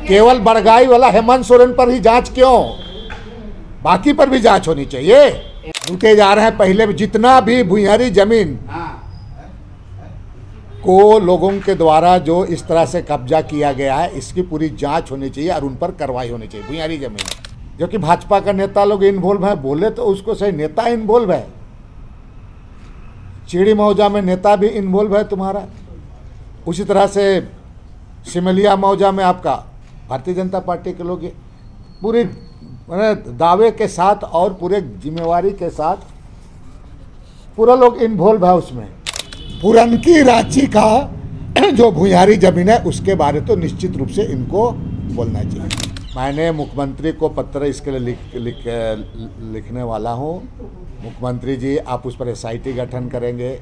केवल बड़गाई वाला हेमंत सोरेन पर ही जांच क्यों, बाकी पर भी जांच होनी चाहिए। लूटे जा रहे हैं। पहले जितना भी भुइयारी जमीन को लोगों के द्वारा जो इस तरह से कब्जा किया गया है, इसकी पूरी जांच होनी चाहिए और उन पर कार्रवाई होनी चाहिए। भुइयारी जमीन जो कि भाजपा का नेता लोग इन्वॉल्व है, बोले तो उसको सही, नेता इन्वॉल्व है। चिड़ी मौजा में नेता भी इन्वॉल्व है तुम्हारा। उसी तरह से सिमलिया मौजा में आपका भारतीय जनता पार्टी के लोग पूरी दावे के साथ और पूरे जिम्मेवारी के साथ पूरा लोग इन्वॉल्व है उसमें। पुरनकी रांची का जो भुइयारी जमीन है उसके बारे तो निश्चित रूप से इनको बोलना चाहिए। मैंने मुख्यमंत्री को पत्र इसके लिए लिखने वाला हूँ। मुख्यमंत्री जी, आप उस पर SIT गठन करेंगे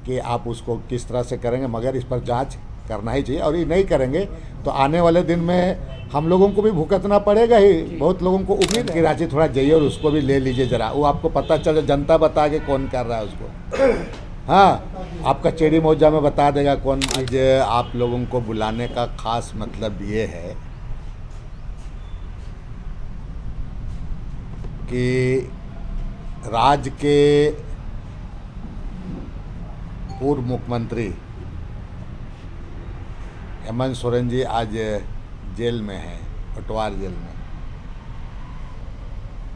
कि आप उसको किस तरह से करेंगे, मगर इस पर जांच करना ही चाहिए। और ये नहीं करेंगे तो आने वाले दिन में हम लोगों को भी भुगतना पड़ेगा ही। बहुत लोगों को उम्मीद कि रांची थोड़ा जाइए और उसको भी ले लीजिए ज़रा, वो आपको पता चले, जनता बता के कौन कर रहा है उसको। हाँ, आपका चिड़ी मौजा में बता देगा कौन। आज आप लोगों को बुलाने का खास मतलब ये है कि राज्य के पूर्व मुख्यमंत्री हेमंत सोरेन जी आज जेल में हैं, पटवार जेल में,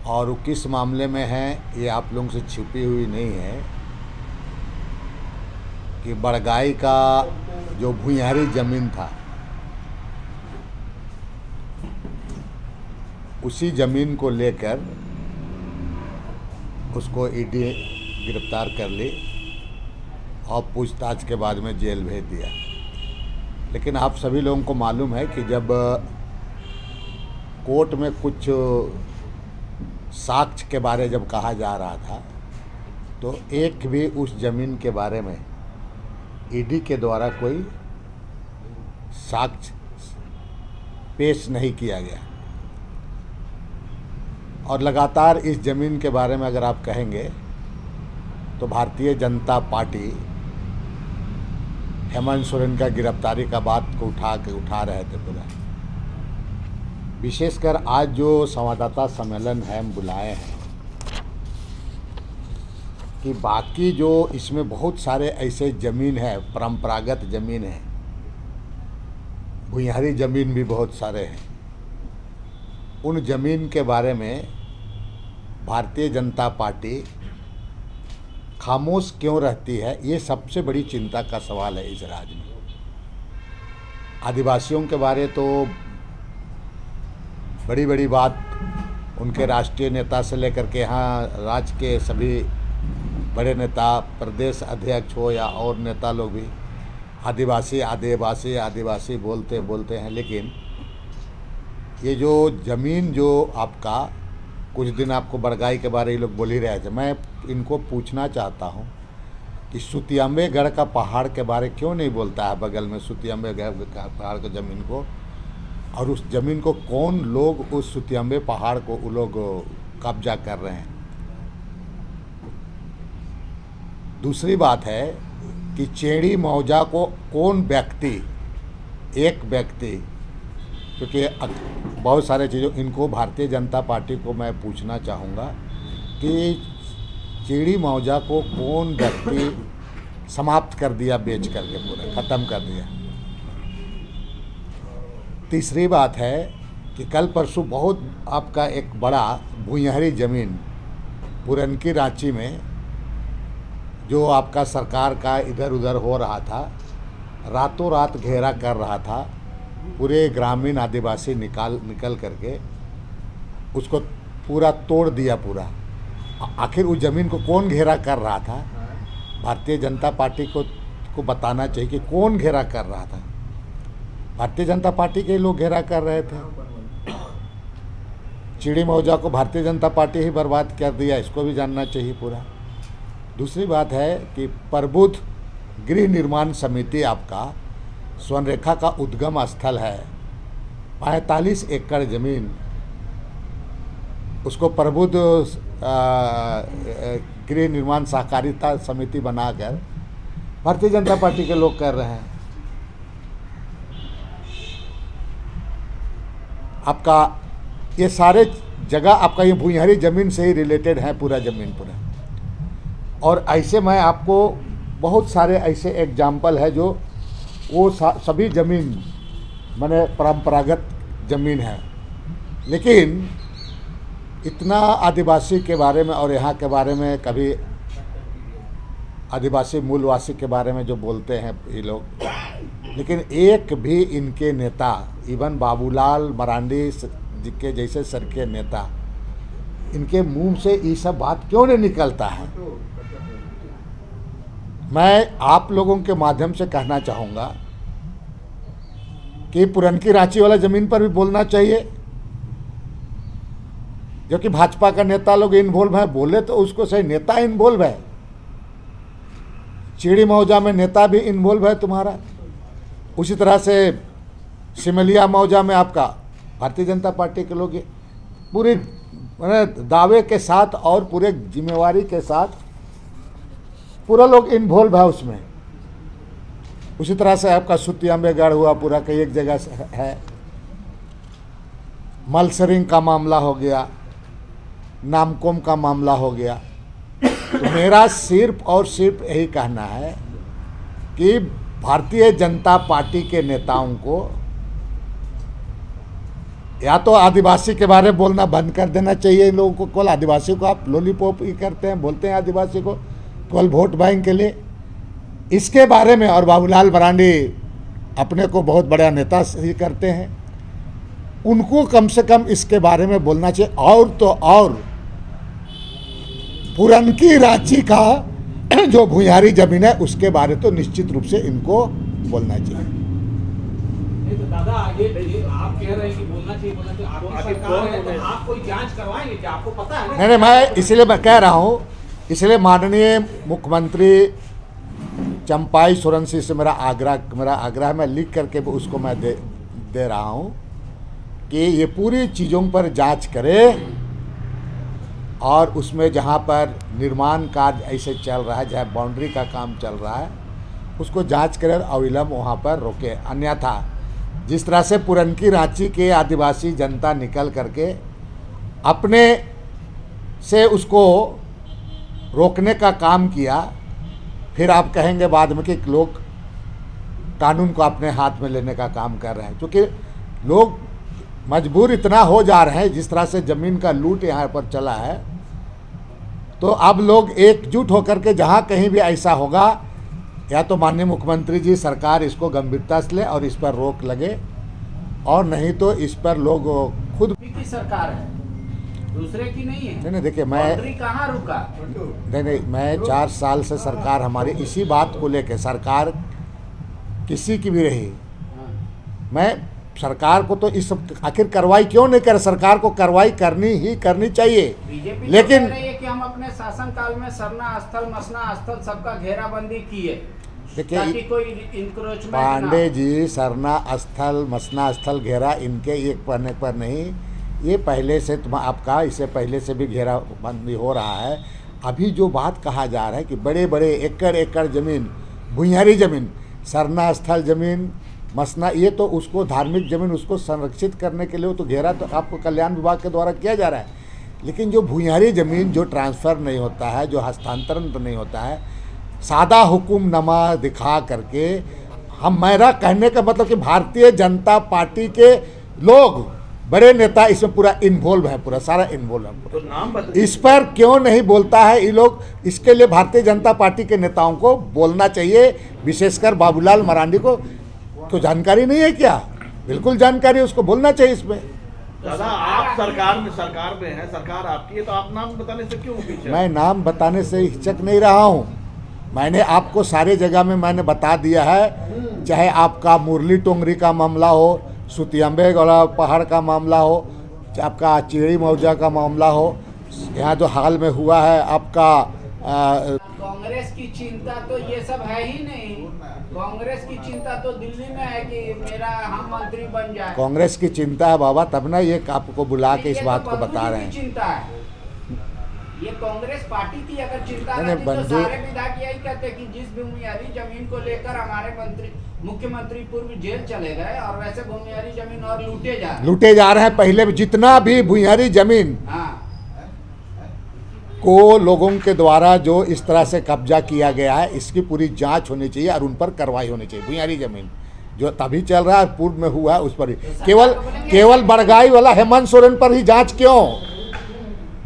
और वो किस मामले में हैं ये आप लोगों से छिपी हुई नहीं है कि बड़गाई का जो भुइयारी जमीन था, उसी जमीन को लेकर उसको ED गिरफ्तार कर ली और पूछताछ के बाद में जेल भेज दिया। लेकिन आप सभी लोगों को मालूम है कि जब कोर्ट में कुछ साक्ष्य के बारे जब कहा जा रहा था तो एक भी उस ज़मीन के बारे में ED के द्वारा कोई साक्ष्य पेश नहीं किया गया। और लगातार इस ज़मीन के बारे में अगर आप कहेंगे तो भारतीय जनता पार्टी हेमंत सोरेन का गिरफ्तारी का बात को उठा रहे थे पूरा। विशेषकर आज जो संवाददाता सम्मेलन है हम बुलाए हैं कि बाकी जो इसमें बहुत सारे ऐसे ज़मीन है, परंपरागत ज़मीन है, भुइयारी ज़मीन भी बहुत सारे हैं। उन ज़मीन के बारे में भारतीय जनता पार्टी खामोश क्यों रहती है, ये सबसे बड़ी चिंता का सवाल है इस राज्य में। आदिवासियों के बारे तो बड़ी बड़ी बात उनके राष्ट्रीय नेता से लेकर के यहाँ राज्य के सभी बड़े नेता, प्रदेश अध्यक्ष हो या और नेता लोग भी आदिवासी आदिवासी आदिवासी बोलते बोलते हैं। लेकिन ये जो ज़मीन जो आपका कुछ दिन आपको बड़गाई के बारे में लोग बोल ही रहे थे, मैं इनको पूछना चाहता हूँ कि सुतियाम्बेगढ़ का पहाड़ के बारे क्यों नहीं बोलता है बगल में सुतियाम्बेगढ़ का पहाड़ की ज़मीन को, और उस ज़मीन को कौन लोग उस सुतियाम्बे पहाड़ को वो लोग कब्जा कर रहे हैं। दूसरी बात है कि चिड़ी मौजा को कौन व्यक्ति, एक व्यक्ति, क्योंकि बहुत सारे चीज़ों इनको भारतीय जनता पार्टी को मैं पूछना चाहूँगा कि चिड़ी मौजा को कौन व्यक्ति समाप्त कर दिया, बेच करके पूरा ख़त्म कर दिया। तीसरी बात है कि कल परसों बहुत आपका एक बड़ा भुइयारी ज़मीन पुरनकी रांची में जो आपका सरकार का इधर उधर हो रहा था, रातों रात घेरा कर रहा था, पूरे ग्रामीण आदिवासी निकल करके उसको पूरा तोड़ दिया पूरा। आखिर उस ज़मीन को कौन घेरा कर रहा था? भारतीय जनता पार्टी को बताना चाहिए कि कौन घेरा कर रहा था। भारतीय जनता पार्टी के लोग घेरा कर रहे थे। चिड़ी मौजा को भारतीय जनता पार्टी ही बर्बाद कर दिया, इसको भी जानना चाहिए पूरा। दूसरी बात है कि प्रबुद्ध गृह निर्माण समिति आपका स्वर्णरेखा का उद्गम स्थल है, 45 एकड़ ज़मीन, उसको प्रबुद्ध गृह निर्माण सहकारिता समिति बनाकर भारतीय जनता पार्टी के लोग कर रहे हैं। आपका ये सारे जगह आपका ये भूइंहारी ज़मीन से ही रिलेटेड है पूरा ज़मीन पूरा। और ऐसे मैं आपको बहुत सारे ऐसे एग्जाम्पल है जो वो सभी ज़मीन माने परंपरागत ज़मीन है, लेकिन इतना आदिवासी के बारे में और यहाँ के बारे में कभी आदिवासी मूलवासी के बारे में जो बोलते हैं ये लोग, लेकिन एक भी इनके नेता इवन बाबूलाल मरांडी के जैसे सर के नेता इनके मुंह से ये सब बात क्यों नहीं निकलता है। मैं आप लोगों के माध्यम से कहना चाहूँगा कि पुरनकी रांची वाला ज़मीन पर भी बोलना चाहिए, जो कि भाजपा का नेता लोग इन्वॉल्व है, बोले तो उसको सही, नेता इन्वॉल्व है। चिड़ी मौजा में नेता भी इन्वॉल्व है तुम्हारा। उसी तरह से सिमलिया मौजा में आपका भारतीय जनता पार्टी के लोग पूरी दावे के साथ और पूरे जिम्मेवारी के साथ पूरा लोग इन्वॉल्व है उसमें। उसी तरह से आपका सुतियाम्बेगढ़ हुआ पूरा कई एक जगह से है, मलसरिंग का मामला हो गया, नामकोम का मामला हो गया। तो मेरा सिर्फ और सिर्फ यही कहना है कि भारतीय जनता पार्टी के नेताओं को या तो आदिवासी के बारे में बोलना बंद कर देना चाहिए। इन लोगों को केवल आदिवासी को आप लॉलीपॉप ही करते हैं, बोलते हैं आदिवासी को केवल वोट बैंक के लिए, इसके बारे में। और बाबूलाल मरांडी अपने को बहुत बड़ा नेता ही करते हैं, उनको कम से कम इसके बारे में बोलना चाहिए। और तो और पुरनकी रांची का जो भूइंहारी जमीन है उसके बारे तो निश्चित रूप से इनको बोलना चाहिए। तो दादा ये आप कह रहे हैं कि बोलना चाहिए, आपकी सरकार है तो आप कोई जांच करवाएंगे क्या? आपको पता है? नहीं, मैं इसलिए मैं कह रहा हूँ, इसलिए माननीय मुख्यमंत्री चंपाई सोरेन सिंह से मेरा आग्रह मैं लिख करके उसको मैं दे रहा हूँ कि ये पूरी चीज़ों पर जांच करे और उसमें जहाँ पर निर्माण कार्य ऐसे चल रहा है, जहाँ बाउंड्री का काम चल रहा है, उसको जांच करे और अविलंब वहाँ पर रोके। अन्यथा जिस तरह से पुरनकी रांची के आदिवासी जनता निकल करके अपने से उसको रोकने का काम किया, फिर आप कहेंगे बाद में कि लोग कानून को अपने हाथ में लेने का काम कर रहे हैं, क्योंकि लोग मजबूर इतना हो जा रहे हैं। जिस तरह से ज़मीन का लूट यहाँ पर चला है, तो अब लोग एकजुट होकर के जहाँ कहीं भी ऐसा होगा, या तो माननीय मुख्यमंत्री जी सरकार इसको गंभीरता से ले और इस पर रोक लगे, और नहीं तो इस पर लोग खुद की सरकार है, दूसरे की नहीं है। नहीं देखिए, मैं कहाँ रुका? नहीं, मैं 4 साल से सरकार हमारी इसी बात को लेकर, सरकार किसी की भी रही, मैं सरकार को तो इस सब आखिर कार्रवाई क्यों नहीं करे? सरकार को कार्रवाई करनी चाहिए। बीजेपी लेकिन कह रही है कि हम अपने शासन काल में सरना स्थल मसना स्थल सबका घेराबंदी किए, ताकि कोई इंक्रोचमेंट पांडे जी, सरना स्थल मसना स्थल घेरा इनके एक पन्ने पर नहीं, ये पहले से आपका इससे पहले से भी घेराबंदी हो रहा है। अभी जो बात कहा जा रहा है कि बड़े बड़े एकड़ ज़मीन, भूइंहारी ज़मीन, सरना स्थल ज़मीन, मसना, ये तो उसको धार्मिक ज़मीन उसको संरक्षित करने के लिए तो घेरा तो आपको कल्याण विभाग के द्वारा किया जा रहा है। लेकिन जो भूइंहारी ज़मीन जो ट्रांसफ़र नहीं होता है, जो हस्तांतरण नहीं होता है, सादा हुक्मनामा दिखा करके मेरा कहने का मतलब कि भारतीय जनता पार्टी के लोग बड़े नेता इसमें पूरा इन्वॉल्व है, पूरा सारा इन्वॉल्व है पूरा। तो नाम इस पर क्यों नहीं बोलता है ये लोग? इसके लिए भारतीय जनता पार्टी के नेताओं को बोलना चाहिए, विशेषकर बाबूलाल मरांडी को। तो जानकारी नहीं है क्या? बिल्कुल जानकारी है, उसको बोलना चाहिए इसमें। दादा आप सरकार में हैं, सरकार आपकी है, तो आप नाम बताने से क्यों पीछे? मैं नाम बताने से हिचक नहीं रहा हूँ। मैंने आपको सारे जगह में मैंने बता दिया है, चाहे आपका मुरली टोंगरी का मामला हो, सुतियाम्बेगढ़ पहाड़ का मामला हो, आपका चिड़ी मौजा का मामला हो, यहाँ जो हाल में हुआ है आपका कांग्रेस की चिंता तो ये सब है ही नहीं। कांग्रेस की चिंता तो दिल्ली में है कि मेरा हम मंत्री बन जाए। कांग्रेस की चिंता है बाबा, तब ना ये आपको बुला के इस बात को बता रहे हैं। चिंता है ये कांग्रेस पार्टी की अगर चिंता नहीं, रहती तो बंधु- सारे विधायक यही कहते कि जिस भूमियारी जमीन को लेकर हमारे मुख्यमंत्री पूर्व जेल चले गए और वैसे भूमियारी जमीन और लूटे जा रहे हैं पहले जितना भी भूमियारी जमीन हाँ को लोगों के द्वारा जो इस तरह से कब्जा किया गया है, इसकी पूरी जांच होनी चाहिए और उन पर कार्रवाई होनी चाहिए। भूमियारी जमीन जो तभी चल रहा है, पूर्व में हुआ है, उस पर ही केवल बड़गाई वाला हेमंत सोरेन पर ही जांच क्यों,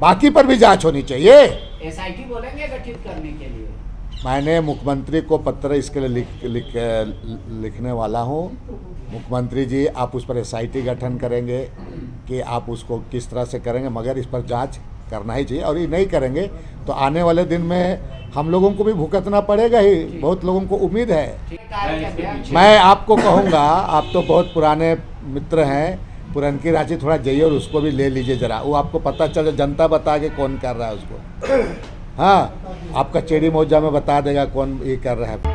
बाकी पर भी जांच होनी चाहिए। एसआईटी बोलेंगे गठित करने के लिए। मैंने मुख्यमंत्री को पत्र इसके लिए लिखने वाला हूँ। मुख्यमंत्री जी, आप उस पर एसआईटी गठन करेंगे कि आप उसको किस तरह से करेंगे, मगर इस पर जांच करना ही चाहिए। और ये नहीं करेंगे तो आने वाले दिन में हम लोगों को भी भुगतना पड़ेगा ही। बहुत लोगों को उम्मीद है। मैं आपको कहूँगा, आप तो बहुत पुराने मित्र हैं, पुरनकी रांची थोड़ा जाइए और उसको भी ले लीजिए जरा, वो आपको पता चले, जनता बता के कौन कर रहा है उसको। हाँ, आपका चेड़ी मौजा में बता देगा कौन ये कर रहा है।